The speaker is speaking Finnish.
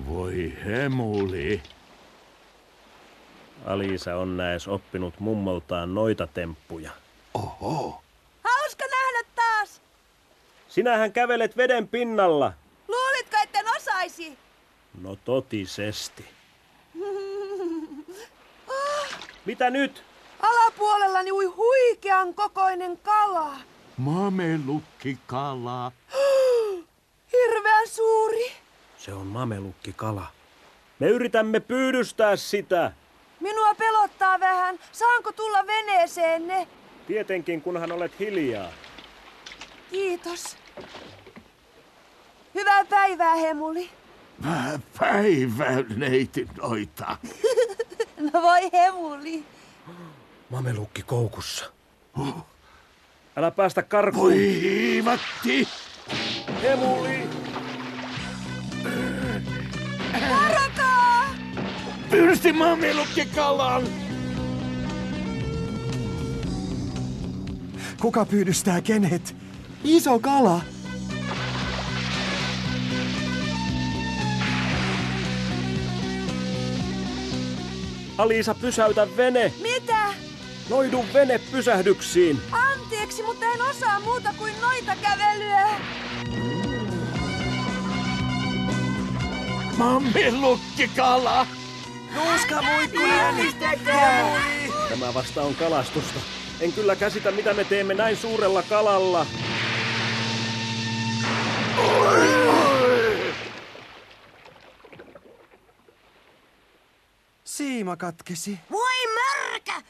Voi hemuli. Alisa on näes oppinut mummoltaan noita temppuja. Oho. Hauska nähdä taas! Sinähän kävelet veden pinnalla. Luulitko, etten osaisi? No totisesti. Mitä nyt? Alapuolellani ui huikean kokoinen kala. Mamelukkikala. Hirveän suuri. Se on mamelukkikala. Me yritämme pyydystää sitä. Minua pelottaa vähän. Saanko tulla veneeseenne? Tietenkin, kunhan olet hiljaa. Kiitos. Hyvää päivää, Hemuli. Päivä, neiti noita. No voi Hemuli. Mamelukki koukussa. Älä päästä karkuun. Voi hiivatti. Hemuli! Varokaa! Pyysti mamelukkikalan. Kuka pyydystää kenet? Iso kala. Alisa, pysäytä vene! Mitä? Noidu vene pysähdyksiin! Anteeksi, mutta en osaa muuta kuin noita kävelyä. Mamelukkikala. Nuuska muikku äänistäkää! Tämä vasta on kalastusta. En kyllä käsitä, mitä me teemme näin suurella kalalla. Siima katkesi. Voi mörkä!